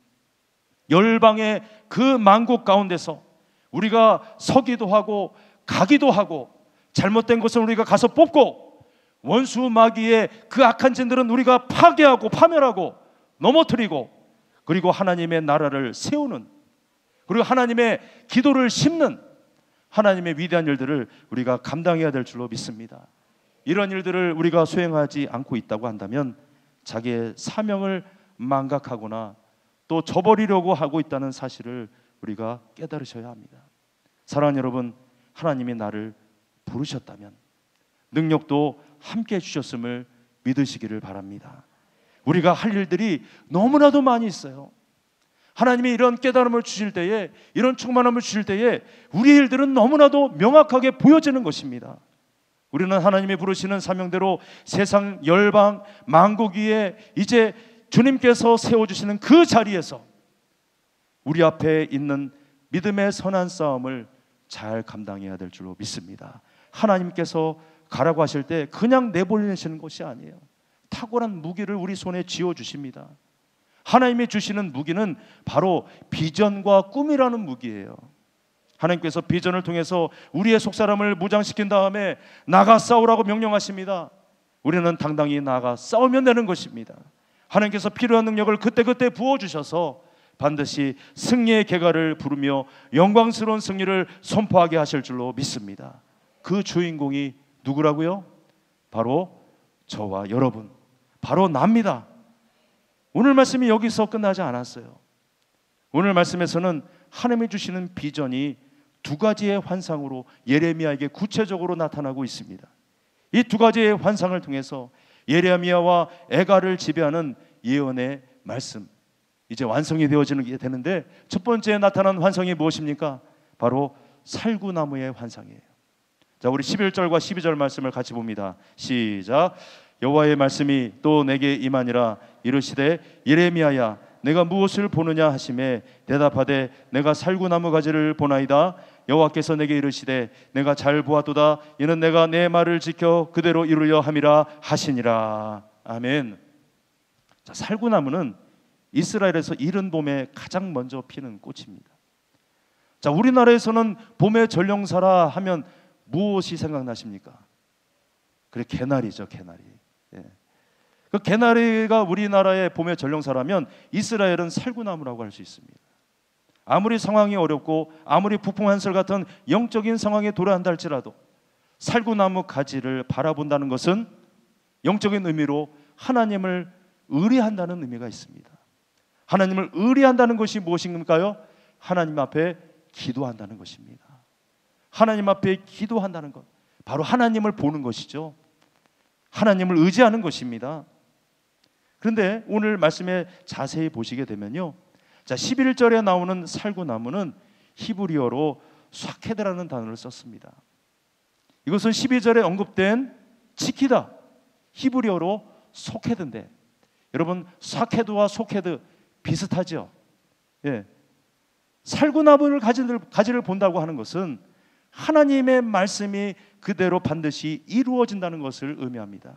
Speaker 1: 열방의 그 만국 가운데서 우리가 서기도 하고 가기도 하고 잘못된 것은 우리가 가서 뽑고 원수 마귀의 그 악한 진들은 우리가 파괴하고 파멸하고 넘어뜨리고 그리고 하나님의 나라를 세우는, 그리고 하나님의 기도를 심는 하나님의 위대한 일들을 우리가 감당해야 될 줄로 믿습니다. 이런 일들을 우리가 수행하지 않고 있다고 한다면 자기의 사명을 망각하거나 또 저버리려고 하고 있다는 사실을 우리가 깨달으셔야 합니다. 사랑하는 여러분, 하나님이 나를 부르셨다면 능력도 함께 주셨음을 믿으시기를 바랍니다. 우리가 할 일들이 너무나도 많이 있어요. 하나님이 이런 깨달음을 주실 때에, 이런 충만함을 주실 때에 우리의 일들은 너무나도 명확하게 보여지는 것입니다. 우리는 하나님이 부르시는 사명대로 세상 열방 만국 위에 이제 주님께서 세워주시는 그 자리에서 우리 앞에 있는 믿음의 선한 싸움을 잘 감당해야 될 줄로 믿습니다. 하나님께서 가라고 하실 때 그냥 내보내시는 것이 아니에요. 탁월한 무기를 우리 손에 쥐어주십니다. 하나님이 주시는 무기는 바로 비전과 꿈이라는 무기예요. 하나님께서 비전을 통해서 우리의 속사람을 무장시킨 다음에 나가 싸우라고 명령하십니다. 우리는 당당히 나가 싸우면 되는 것입니다. 하나님께서 필요한 능력을 그때그때 부어주셔서 반드시 승리의 계가를 부르며 영광스러운 승리를 선포하게 하실 줄로 믿습니다. 그 주인공이 누구라고요? 바로 저와 여러분, 바로 납니다. 오늘 말씀이 여기서 끝나지 않았어요. 오늘 말씀에서는 하나님이 주시는 비전이 두 가지의 환상으로 예레미야에게 구체적으로 나타나고 있습니다. 이 두 가지의 환상을 통해서 예레미야와 애가를 지배하는 예언의 말씀, 이제 완성이 되어지는 게 되는데, 첫 번째 나타난 환상이 무엇입니까? 바로 살구나무의 환상이에요. 자, 우리 11절과 12절 말씀을 같이 봅니다. 시작. 여호와의 말씀이 또 내게 임하니라. 이르시되 예레미야야, 내가 무엇을 보느냐 하시매 대답하되 내가 살구나무 가지를 보나이다. 여호와께서 내게 이르시되 내가 잘 보았도다. 이는 내가 내 말을 지켜 그대로 이루려 함이라 하시니라. 아멘. 자, 살구나무는 이스라엘에서 이른 봄에 가장 먼저 피는 꽃입니다. 자, 우리나라에서는 봄의 전령사라 하면 무엇이 생각나십니까? 그래, 개나리죠, 개나리. 예. 그 개나리가 우리나라의 봄의 전령사라면 이스라엘은 살구나무라고 할 수 있습니다. 아무리 상황이 어렵고 아무리 북풍 한설 같은 영적인 상황에 도래한다 할지라도 살구나무 가지를 바라본다는 것은 영적인 의미로 하나님을 의뢰한다는 의미가 있습니다. 하나님을 의뢰한다는 것이 무엇인가요? 하나님 앞에 기도한다는 것입니다. 하나님 앞에 기도한다는 것, 바로 하나님을 보는 것이죠. 하나님을 의지하는 것입니다. 그런데 오늘 말씀에 자세히 보시게 되면요, 자 11절에 나오는 살구나무는 히브리어로 쏴케드라는 단어를 썼습니다. 이것은 12절에 언급된 지키다, 히브리어로 소케드인데, 여러분 쏴케드와 소케드 비슷하죠? 예. 살구나무를 가지를 본다고 하는 것은 하나님의 말씀이 그대로 반드시 이루어진다는 것을 의미합니다.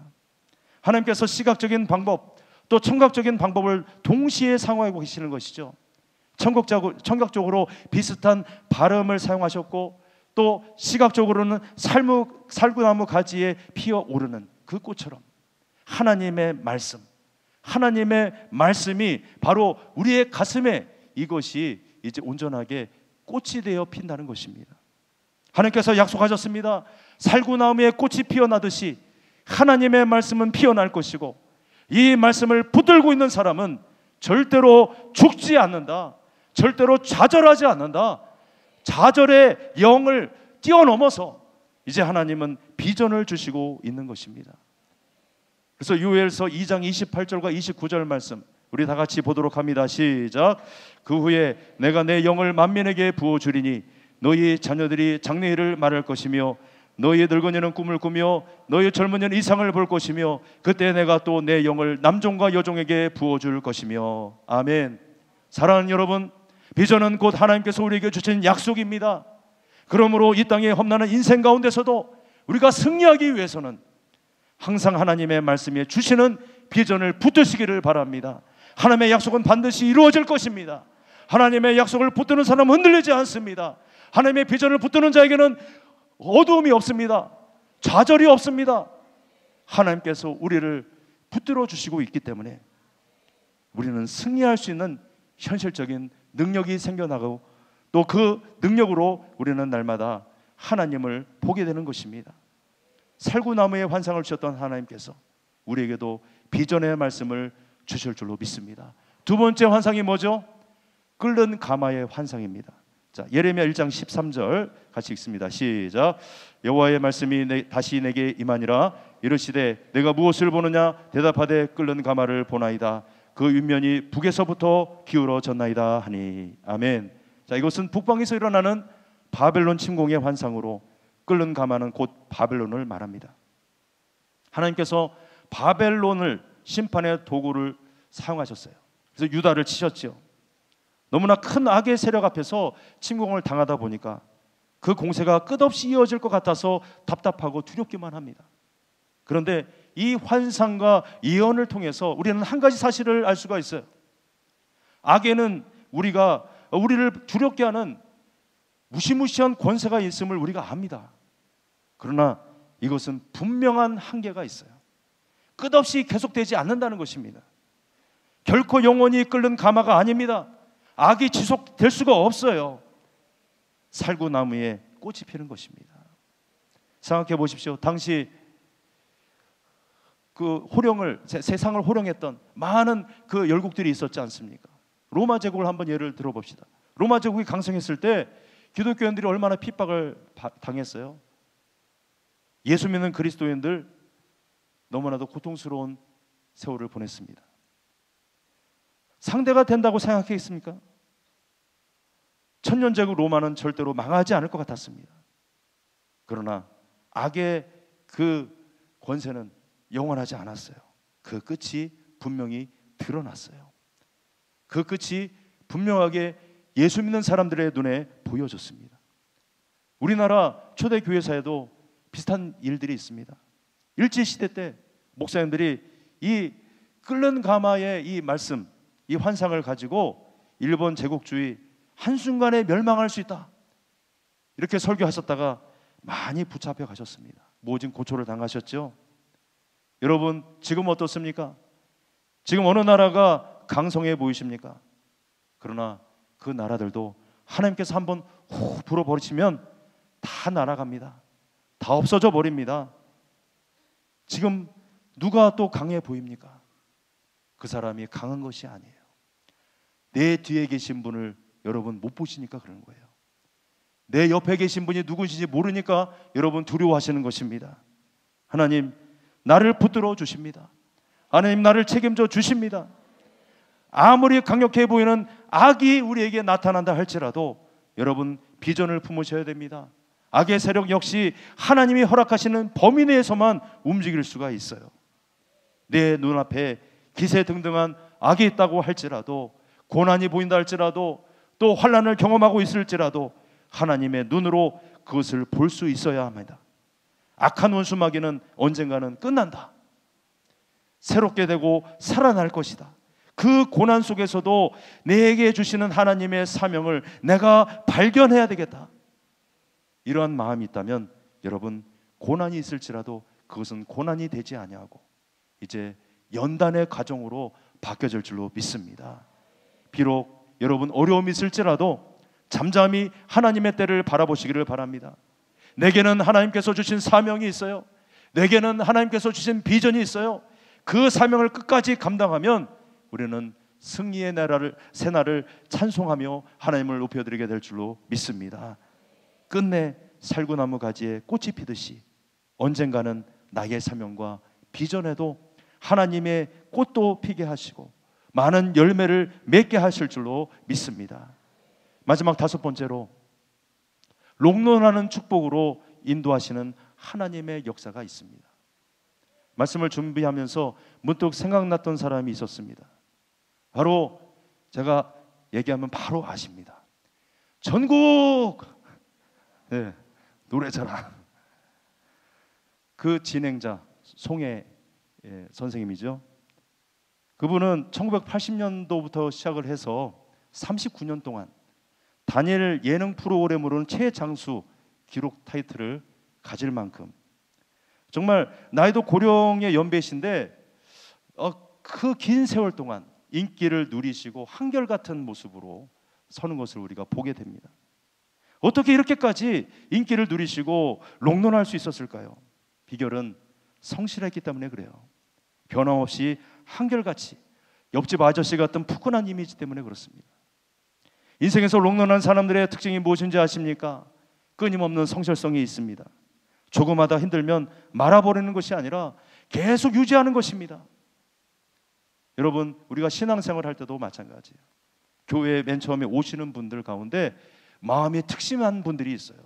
Speaker 1: 하나님께서 시각적인 방법 또 청각적인 방법을 동시에 사용하고 계시는 것이죠. 청각적으로 비슷한 발음을 사용하셨고, 또 시각적으로는 살구나무 가지에 피어오르는 그 꽃처럼 하나님의 말씀이 바로 우리의 가슴에 이것이 이제 온전하게 꽃이 되어 핀다는 것입니다. 하나님께서 약속하셨습니다. 살구나무에 꽃이 피어나듯이 하나님의 말씀은 피어날 것이고, 이 말씀을 붙들고 있는 사람은 절대로 죽지 않는다, 절대로 좌절하지 않는다. 좌절의 영을 뛰어넘어서 이제 하나님은 비전을 주시고 있는 것입니다. 그래서 요엘서 2장 28절과 29절 말씀 우리 다 같이 보도록 합니다. 시작. 그 후에 내가 내 영을 만민에게 부어주리니 너희 자녀들이 장래일을 말할 것이며 너희 늙은이는 꿈을 꾸며 너희 젊은이는 이상을 볼 것이며 그때 내가 또 내 영을 남종과 여종에게 부어줄 것이며. 아멘. 사랑하는 여러분, 비전은 곧 하나님께서 우리에게 주신 약속입니다. 그러므로 이 땅의 험난한 인생 가운데서도 우리가 승리하기 위해서는 항상 하나님의 말씀에 주시는 비전을 붙드시기를 바랍니다. 하나님의 약속은 반드시 이루어질 것입니다. 하나님의 약속을 붙드는 사람은 흔들리지 않습니다. 하나님의 비전을 붙드는 자에게는 어두움이 없습니다. 좌절이 없습니다. 하나님께서 우리를 붙들어 주시고 있기 때문에 우리는 승리할 수 있는 현실적인 능력이 생겨나고, 또 그 능력으로 우리는 날마다 하나님을 보게 되는 것입니다. 살구나무의 환상을 주셨던 하나님께서 우리에게도 비전의 말씀을 주실 줄로 믿습니다. 두 번째 환상이 뭐죠? 끓는 가마의 환상입니다. 자, 예레미야 1장 13절 같이 읽습니다. 시작. 여호와의 말씀이 다시 내게 임하니라. 이르시되 내가 무엇을 보느냐? 대답하되 끓는 가마를 보나이다. 그 윗면이 북에서부터 기울어졌나이다 하니. 아멘. 자, 이것은 북방에서 일어나는 바벨론 침공의 환상으로 끓는 가마는 곧 바벨론을 말합니다. 하나님께서 바벨론을 심판의 도구를 사용하셨어요. 그래서 유다를 치셨죠. 너무나 큰 악의 세력 앞에서 침공을 당하다 보니까 그 공세가 끝없이 이어질 것 같아서 답답하고 두렵기만 합니다. 그런데 이 환상과 예언을 통해서 우리는 한 가지 사실을 알 수가 있어요. 악에는 우리를 두렵게 하는 무시무시한 권세가 있음을 우리가 압니다. 그러나 이것은 분명한 한계가 있어요. 끝없이 계속되지 않는다는 것입니다. 결코 영원히 끓는 가마가 아닙니다. 악이 지속될 수가 없어요. 살구나무에 꽃이 피는 것입니다. 생각해 보십시오. 당시 그 세상을 호령했던 많은 그 열국들이 있었지 않습니까? 로마 제국을 한번 예를 들어봅시다. 로마 제국이 강성했을 때 기독교인들이 얼마나 핍박을 당했어요. 예수 믿는 그리스도인들 너무나도 고통스러운 세월을 보냈습니다. 상대가 된다고 생각했습니까? 천년제국 로마는 절대로 망하지 않을 것 같았습니다. 그러나 악의 그 권세는 영원하지 않았어요. 그 끝이 분명히 드러났어요. 그 끝이 분명하게 예수 믿는 사람들의 눈에 보여졌습니다. 우리나라 초대 교회사에도 비슷한 일들이 있습니다. 일제시대 때 목사님들이 이 끓는 가마의 이 말씀, 이 환상을 가지고 일본 제국주의 한순간에 멸망할 수 있다, 이렇게 설교하셨다가 많이 붙잡혀 가셨습니다. 모진 고초를 당하셨죠. 여러분, 지금 어떻습니까? 지금 어느 나라가 강성해 보이십니까? 그러나 그 나라들도 하나님께서 한번 후 불어버리시면 다 날아갑니다. 다 없어져 버립니다. 지금 누가 또 강해 보입니까? 그 사람이 강한 것이 아니에요. 내 뒤에 계신 분을 여러분 못 보시니까 그런 거예요. 내 옆에 계신 분이 누구신지 모르니까 여러분 두려워하시는 것입니다. 하나님, 나를 붙들어 주십니다. 하나님 나를 책임져 주십니다. 아무리 강력해 보이는 악이 우리에게 나타난다 할지라도 여러분 비전을 품으셔야 됩니다. 악의 세력 역시 하나님이 허락하시는 범위 내에서만 움직일 수가 있어요. 내 눈앞에 기세등등한 악이 있다고 할지라도, 고난이 보인다 할지라도, 또 환난을 경험하고 있을지라도 하나님의 눈으로 그것을 볼 수 있어야 합니다. 악한 원수마귀는 언젠가는 끝난다. 새롭게 되고 살아날 것이다. 그 고난 속에서도 내게 주시는 하나님의 사명을 내가 발견해야 되겠다. 이러한 마음이 있다면 여러분 고난이 있을지라도 그것은 고난이 되지 아니하고 이제 연단의 과정으로 바뀌어질 줄로 믿습니다. 비록 여러분 어려움이 있을지라도 잠잠히 하나님의 때를 바라보시기를 바랍니다. 내게는 하나님께서 주신 사명이 있어요. 내게는 하나님께서 주신 비전이 있어요. 그 사명을 끝까지 감당하면 우리는 승리의 새날을 찬송하며 하나님을 높여드리게 될 줄로 믿습니다. 끝내 살구나무 가지에 꽃이 피듯이 언젠가는 나의 사명과 비전에도 하나님의 꽃도 피게 하시고 많은 열매를 맺게 하실 줄로 믿습니다. 마지막 다섯 번째로 롱런하는 축복으로 인도하시는 하나님의 역사가 있습니다. 말씀을 준비하면서 문득 생각났던 사람이 있었습니다. 바로 제가 얘기하면 바로 아십니다. 전국 네, 노래자랑 그 진행자 송혜 선생님이죠. 그분은 1980년도부터 시작을 해서 39년 동안 다니엘 예능 프로그램으로는 최장수 기록 타이틀을 가질 만큼 정말 나이도 고령의 연배신데 그 긴 세월 동안 인기를 누리시고 한결같은 모습으로 서는 것을 우리가 보게 됩니다. 어떻게 이렇게까지 인기를 누리시고 롱런할 수 있었을까요? 비결은 성실했기 때문에 그래요. 변함없이 한결같이 옆집 아저씨 같은 푸근한 이미지 때문에 그렇습니다. 인생에서 롱런한 사람들의 특징이 무엇인지 아십니까? 끊임없는 성실성이 있습니다. 조금마다 힘들면 말아버리는 것이 아니라 계속 유지하는 것입니다. 여러분 우리가 신앙생활 할 때도 마찬가지예요. 교회에 맨 처음에 오시는 분들 가운데 마음이 특심한 분들이 있어요.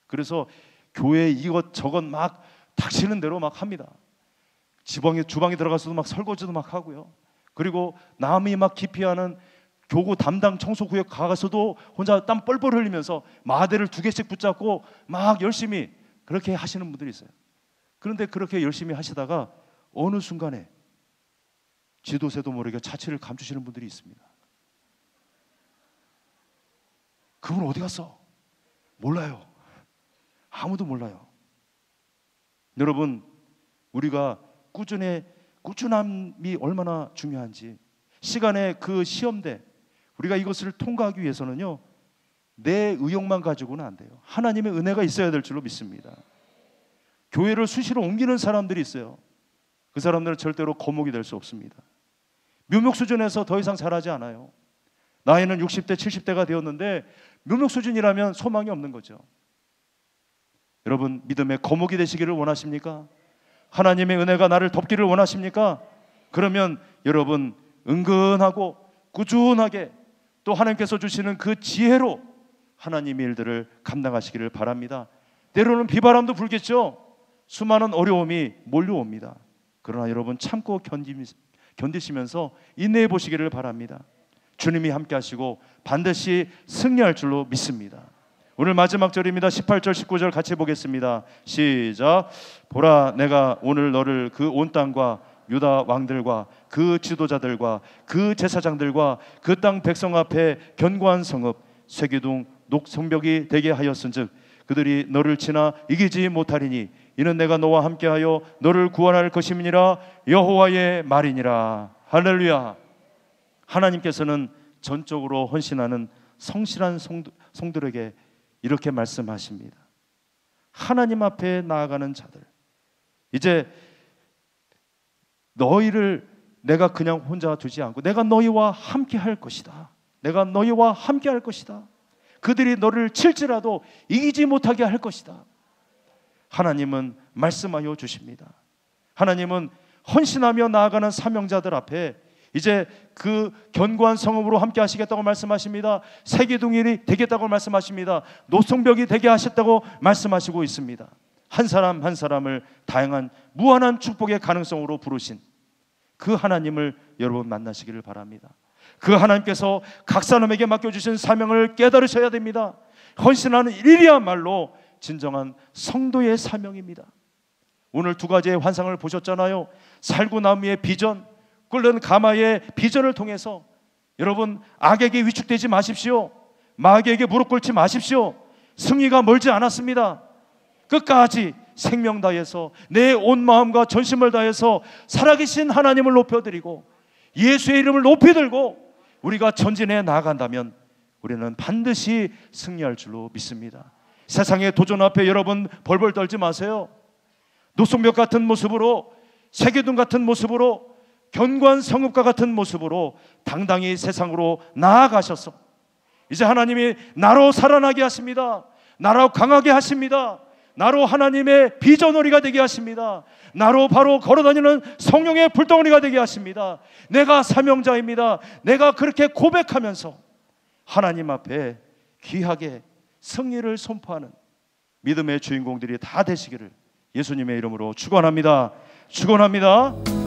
Speaker 1: 그래서 교회에 이것저것 막 닥치는 대로 막 합니다. 주방에 들어가서도 막 설거지도 막 하고요. 그리고 남이 막 기피하는 교구 담당 청소구역 가서도 혼자 땀 뻘뻘 흘리면서 마대를 2개씩 붙잡고 막 열심히 그렇게 하시는 분들이 있어요. 그런데 그렇게 열심히 하시다가 어느 순간에 지도새도 모르게 자취를 감추시는 분들이 있습니다. 그분 어디 갔어? 몰라요. 아무도 몰라요. 여러분 우리가 꾸준함이 얼마나 중요한지, 시간의 그 시험대 우리가 이것을 통과하기 위해서는요 내 의욕만 가지고는 안 돼요. 하나님의 은혜가 있어야 될 줄로 믿습니다. 교회를 수시로 옮기는 사람들이 있어요. 그 사람들은 절대로 거목이 될 수 없습니다. 묘목 수준에서 더 이상 잘하지 않아요. 나이는 60대 70대가 되었는데 묘목 수준이라면 소망이 없는 거죠. 여러분 믿음의 거목이 되시기를 원하십니까? 하나님의 은혜가 나를 덮기를 원하십니까? 그러면 여러분 은근하고 꾸준하게 또 하나님께서 주시는 그 지혜로 하나님의 일들을 감당하시기를 바랍니다. 때로는 비바람도 불겠죠. 수많은 어려움이 몰려옵니다. 그러나 여러분 참고 견디시면서 인내해 보시기를 바랍니다. 주님이 함께 하시고 반드시 승리할 줄로 믿습니다. 오늘 마지막 절입니다. 18절 19절 같이 보겠습니다. 시작. 보라 내가 오늘 너를 그 온 땅과 유다 왕들과 그 지도자들과 그 제사장들과 그 땅 백성 앞에 견고한 성읍 쇠기둥 녹성벽이 되게 하였은즉 그들이 너를 치나 이기지 못하리니 이는 내가 너와 함께하여 너를 구원할 것임이니라 여호와의 말이니라. 할렐루야. 하나님께서는 전적으로 헌신하는 성실한 성들에게 이렇게 말씀하십니다. 하나님 앞에 나아가는 자들, 이제 너희를 내가 그냥 혼자 두지 않고 내가 너희와 함께 할 것이다. 내가 너희와 함께 할 것이다. 그들이 너를 칠지라도 이기지 못하게 할 것이다. 하나님은 말씀하여 주십니다. 하나님은 헌신하며 나아가는 사명자들 앞에 이제 그 견고한 성읍으로 함께 하시겠다고 말씀하십니다. 세기둥이 되겠다고 말씀하십니다. 노성벽이 되게 하셨다고 말씀하시고 있습니다. 한 사람 한 사람을 다양한 무한한 축복의 가능성으로 부르신 그 하나님을 여러분 만나시기를 바랍니다. 그 하나님께서 각 사람에게 맡겨주신 사명을 깨달으셔야 됩니다. 헌신하는 일이야말로 진정한 성도의 사명입니다. 오늘 두 가지의 환상을 보셨잖아요. 살구나무의 비전, 끓는 가마의 비전을 통해서 여러분 악에게 위축되지 마십시오. 마귀에게 무릎 꿇지 마십시오. 승리가 멀지 않았습니다. 끝까지 생명 다해서 내 온 마음과 전심을 다해서 살아계신 하나님을 높여드리고 예수의 이름을 높이 들고 우리가 전진해 나아간다면 우리는 반드시 승리할 줄로 믿습니다. 세상의 도전 앞에 여러분 벌벌 떨지 마세요. 노성벽 같은 모습으로, 세계둥 같은 모습으로, 견고한 성읍과 같은 모습으로 당당히 세상으로 나아가셔서 이제 하나님이 나로 살아나게 하십니다. 나로 강하게 하십니다. 나로 하나님의 비전우리가 되게 하십니다. 나로 바로 걸어다니는 성령의 불덩어리가 되게 하십니다. 내가 사명자입니다. 내가 그렇게 고백하면서 하나님 앞에 귀하게 승리를 선포하는 믿음의 주인공들이 다 되시기를 예수님의 이름으로 축원합니다. 축원합니다.